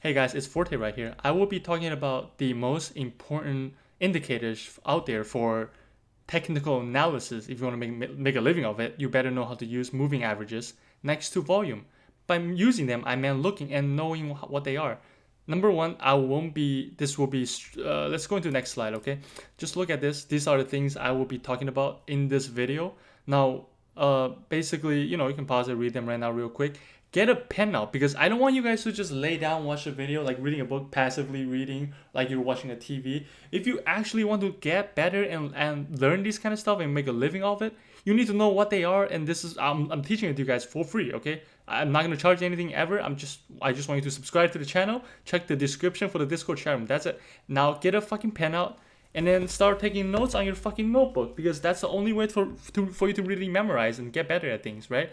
Hey guys, it's Forte right here. I will be talking about the most important indicators out there for technical analysis. If you want to make a living of it, you better know how to use moving averages next to volume. By using them, I mean looking and knowing what they are. Number one, this will be, let's go into the next slide, okay? Just look at this. These are the things I will be talking about in this video. Now, basically, you can pause it, read them right now real quick. Get a pen out because I don't want you guys to just lay down, watch a video, like reading a book, passively reading, like you're watching a TV. If you actually want to get better and learn this kind of stuff and make a living of it, you need to know what they are. And this is, I'm teaching it to you guys for free, okay? I'm not going to charge anything ever. I just want you to subscribe to the channel, check the description for the Discord chat room. That's it. Now get a fucking pen out and then start taking notes on your fucking notebook because that's the only way for you to really memorize and get better at things, right?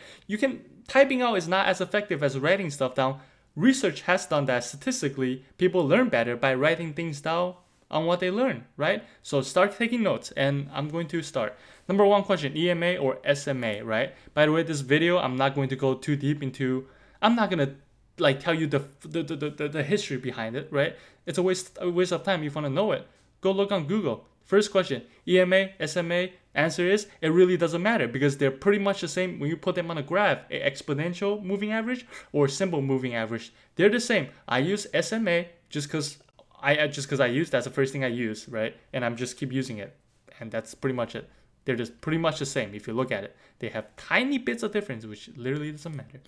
Typing out is not as effective as writing stuff down. Research has done that statistically. People learn better by writing things down on what they learn, right? So start taking notes, and I'm going to start. Number one question, EMA or SMA, right? By the way, this video, I'm not going to go too deep into, I'm not going to like tell you the history behind it, right? It's a waste of time if you want to know it. Go look on Google. First question, EMA, SMA, answer is it really doesn't matter because they're pretty much the same when you put them on a graph, an exponential moving average or simple moving average. They're the same. I use SMA just because I use, that's the first thing I use, right? And I'm just keep using it. And that's pretty much it. They're just pretty much the same if you look at it. They have tiny bits of difference, which literally doesn't matter.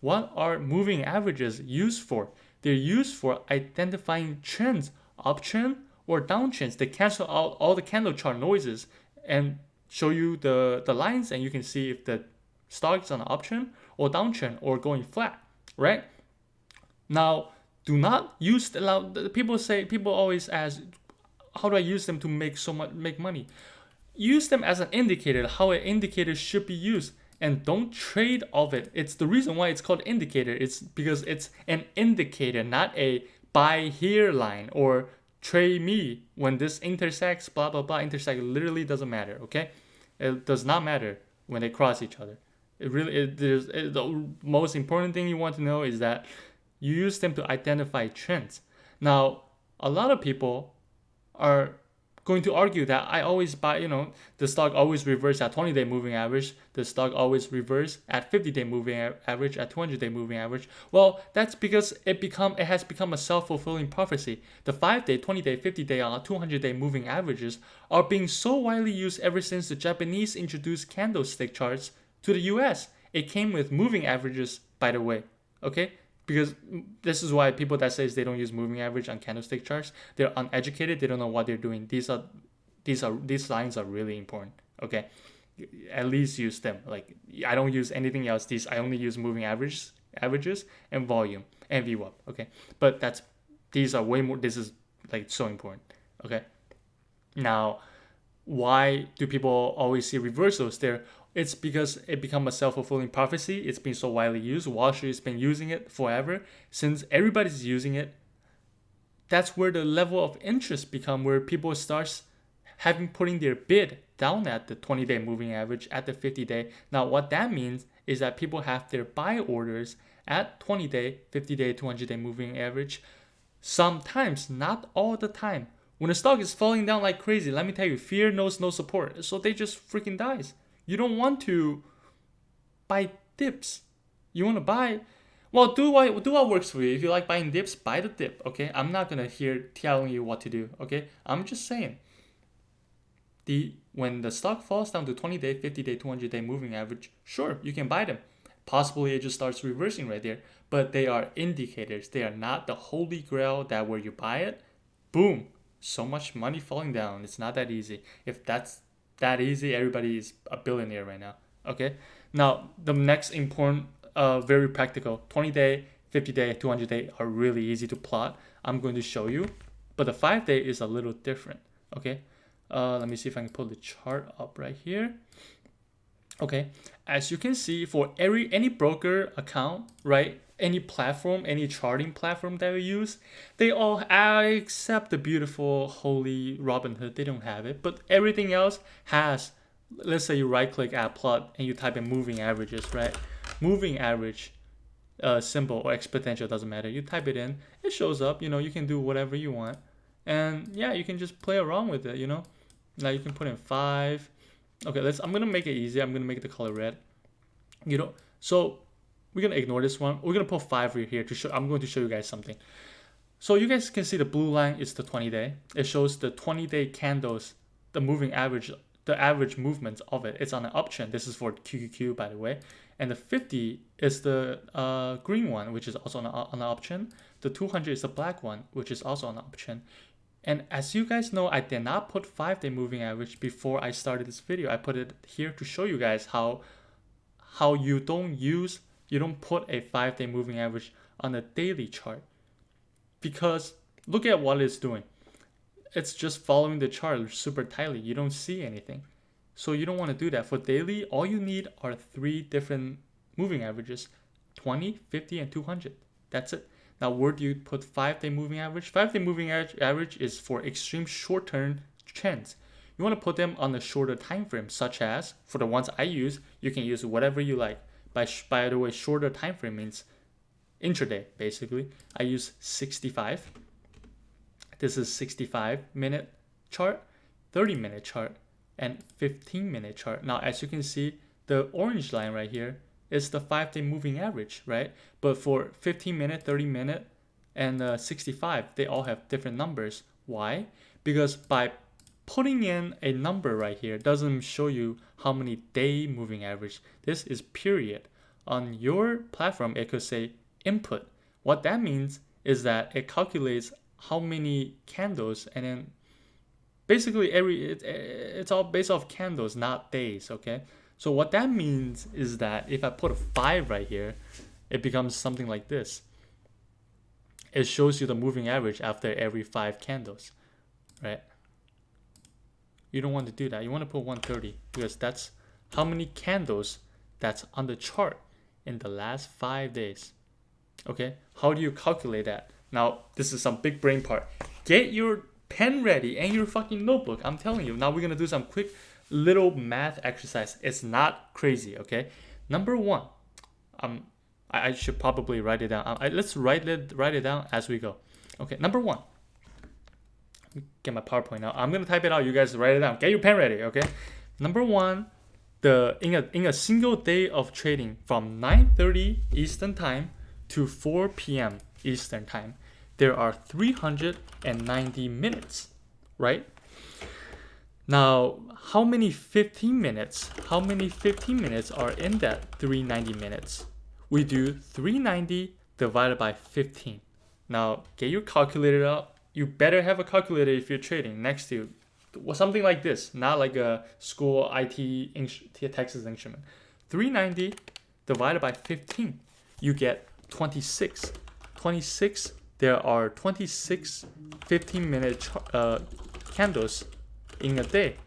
What are moving averages used for? They're used for identifying trends, uptrend or downtrends. They cancel out all the candle chart noises and show you the lines, and you can see if the stock is on an uptrend or downtrend or going flat, right? Now, do not use people always ask, how do I use them to make money? Use them as an indicator, how an indicator should be used, and don't trade off it. It's the reason why it's called indicator. It's because it's an indicator, not a buy here line or trade me when this intersects, blah blah blah. Intersect literally doesn't matter, okay? It does not matter when they cross each other. The most important thing you want to know is that you use them to identify trends. Now, a lot of people are going to argue that I always buy, the stock always reverse at 20-day moving average, the stock always reverse at 50-day moving average, at 200-day moving average. Well, that's because it has become a self-fulfilling prophecy. The 5-day, 20-day, 50-day, and 200-day moving averages are being so widely used ever since the Japanese introduced candlestick charts to the US. It came with moving averages, by the way, okay? Because this is why people that says they don't use moving average on candlestick charts, they're uneducated. They don't know what they're doing. These lines are really important. Okay, at least use them. Like I don't use anything else. I only use moving averages and volume and VWAP. Okay, but these are way more. This is like so important. Okay, now why do people always see reversals there? It's because it become a self-fulfilling prophecy. It's been so widely used. Wall Street's been using it forever. Since everybody's using it, that's where the level of interest become, where people starts putting their bid down at the 20-day moving average, at the 50-day. Now, what that means is that people have their buy orders at 20-day, 50-day, 200-day moving average. Sometimes, not all the time. When the stock is falling down like crazy, let me tell you, fear knows no support. So they just freaking dies. You don't want to buy dips. You want to buy, well, do what works for you. If you like buying dips, buy the dip, okay? I'm not going to here telling you what to do, okay? I'm just saying. When the stock falls down to 20-day, 50-day, 200-day moving average, sure, you can buy them. Possibly it just starts reversing right there. But they are indicators. They are not the holy grail that where you buy it, boom, so much money falling down. It's not that easy. If that's that easy, everybody is a billionaire right now. Okay, now the next important, very practical, 20-day, 50-day, 200-day are really easy to plot. I'm going to show you, but the 5-day is a little different. Okay, let me see if I can pull the chart up right here. Okay, as you can see, for any broker account, right, any platform, any charting platform that we use, they all except the beautiful holy Robinhood, they don't have it, but everything else has. Let's say you right click add plot and you type in moving averages, right? Moving average symbol or exponential, doesn't matter. You type it in, it shows up. You can do whatever you want, and yeah, you can just play around with it. Now you can put in 5. Okay, I'm gonna make it easy. I'm gonna make the color red. So we're gonna ignore this one. We're gonna put 5 right here to show. I'm going to show you guys something. So you guys can see the blue line is the 20-day. It shows the 20-day candles, the moving average, the average movement of it. It's on an uptrend. This is for QQQ, by the way. And the 50 is the green one, which is also on an uptrend. The 200 is the black one, which is also on an uptrend. And as you guys know, I did not put 5-day moving average before I started this video. I put it here to show you guys how you don't put a 5-day moving average on a daily chart. Because look at what it's doing. It's just following the chart super tightly. You don't see anything. So you don't want to do that. For daily, all you need are 3 different moving averages: 20, 50, and 200. That's it. Now, where do you put 5-day moving average? 5-day moving average is for extreme short-term trends. You want to put them on a shorter time frame, such as, for the ones I use, you can use whatever you like. By the way, shorter time frame means intraday, basically. I use 65. This is 65-minute chart, 30-minute chart, and 15-minute chart. Now, as you can see, the orange line right here is the 5-day moving average, right? But for 15-minute, 30-minute, and 65, they all have different numbers. Why? Because by putting in a number right here doesn't show you how many day moving average. This is period. On your platform, it could say input. What that means is that it calculates how many candles, and then basically it's all based off candles, not days. Okay, so what that means is that if I put a 5 right here, it becomes something like this. It shows you the moving average after every 5 candles, right? You don't want to do that. You want to put 130 because that's how many candles that's on the chart in the last 5 days. Okay, how do you calculate that? Now, this is some big brain part. Get your pen ready and your fucking notebook. I'm telling you. Now we're going to do some quick little math exercise. It's not crazy, okay? Number 1, I should probably write it down. Let's write it down as we go. Okay, number 1. Let me get my PowerPoint out. I'm going to type it out. You guys write it down. Get your pen ready, okay? Number 1, in a single day of trading from 9:30 Eastern Time to 4 p.m. Eastern Time, there are 390 minutes, right? Now, how many 15 minutes are in that 390 minutes? We do 390 divided by 15. Now, get your calculator out. You better have a calculator if you're trading next to you. Something like this, not like a school IT Texas instrument. 390 divided by 15, you get 26. 26, there are 26 15-minute candles in a day.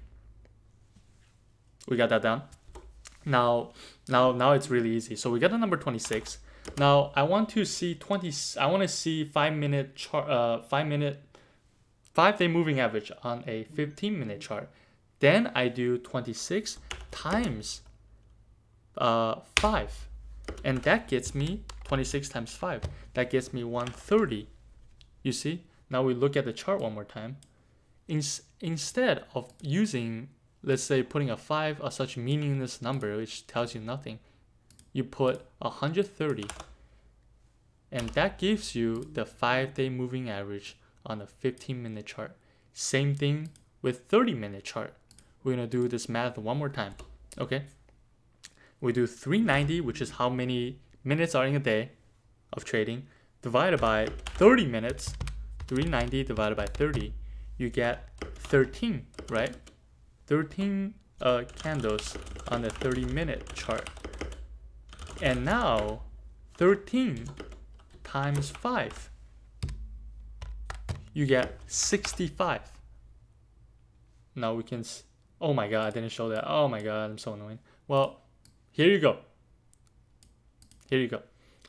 We got that down. Now it's really easy. So we got the number 26. Now I want to see 5-day moving average on a 15-minute chart. Then I do 26 times 5, and that gets me 26 times 5. That gets me 130. You see? Now we look at the chart one more time. Instead of using, let's say, putting a 5, a such meaningless number which tells you nothing, you put 130, and that gives you the 5-day moving average on a 15-minute chart. Same thing with 30-minute chart. We're gonna do this math one more time. Okay, we do 390, which is how many minutes are in a day of trading, divided by 30 minutes. 390 divided by 30, you get 13, right? 13 candles on the 30-minute chart. And now 13 times 5, you get 65. Now we can, oh my god, I didn't show that. Oh my god, I'm so annoying. Well, here you go.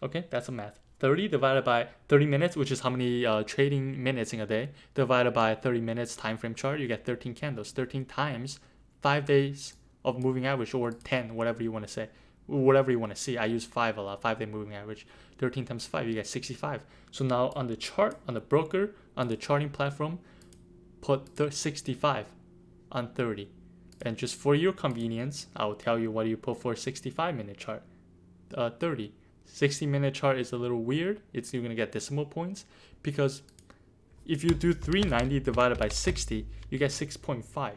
Okay, that's a math. 30 divided by 30 minutes, which is how many trading minutes in a day, divided by 30 minutes time frame chart, you get 13 candles. 13 times 5 days of moving average, or 10, whatever you want to say. whatever you want to see. I use 5 a lot, 5-day moving average. 13 times 5, you get 65. So now on the chart, on the broker, on the charting platform, put 65 on 30. And just for your convenience, I will tell you what you put for a 65-minute chart. 30. 60-minute chart is a little weird. You're going to get decimal points because if you do 390 divided by 60, you get 6.5,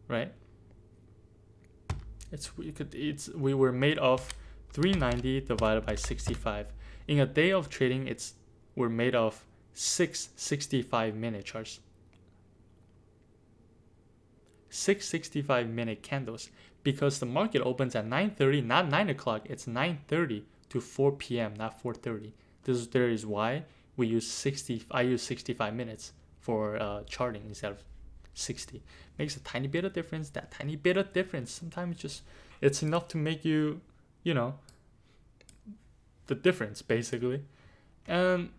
right? We were made of 390 divided by 65. In a day of trading, we're made of 6 65-minute charts. 6 65-minute candles, because the market opens at 9:30, not 9 o'clock. It's 9:30 to 4 p.m., not 4:30. There is why we use 60. I use 65 minutes for charting instead of 60. Makes a tiny bit of difference. That tiny bit of difference sometimes it's enough to make you know, the difference basically. And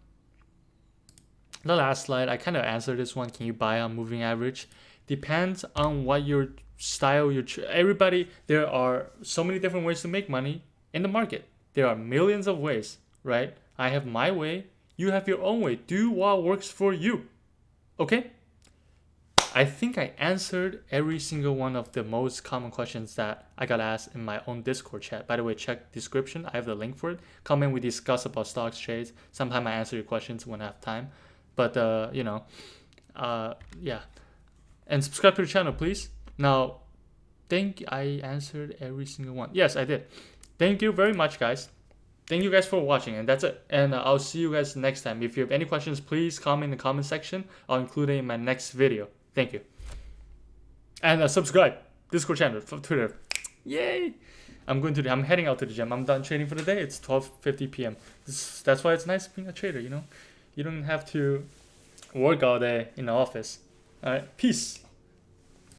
the last slide, I kind of answered this one. Can you buy on moving average? Depends on what your style, everybody. There are so many different ways to make money in the market. There are millions of ways, right? I have my way. You have your own way. Do what works for you. Okay? I think I answered every single one of the most common questions that I got asked in my own Discord chat. By the way, check description. I have the link for it. Comment, we discuss about stocks, trades. Sometimes I answer your questions when I have time. But, yeah. And subscribe to the channel, please. Now, I answered every single one. Yes, I did. Thank you very much, guys. Thank you guys for watching, and that's it. And I'll see you guys next time. If you have any questions, please comment in the comment section. I'll include it in my next video. Thank you. And subscribe. Discord channel, Twitter. Yay! I'm heading out to the gym. I'm done trading for the day. It's 12:50 p.m. That's why it's nice being a trader, you know? You don't have to work all day in the office. All right, peace.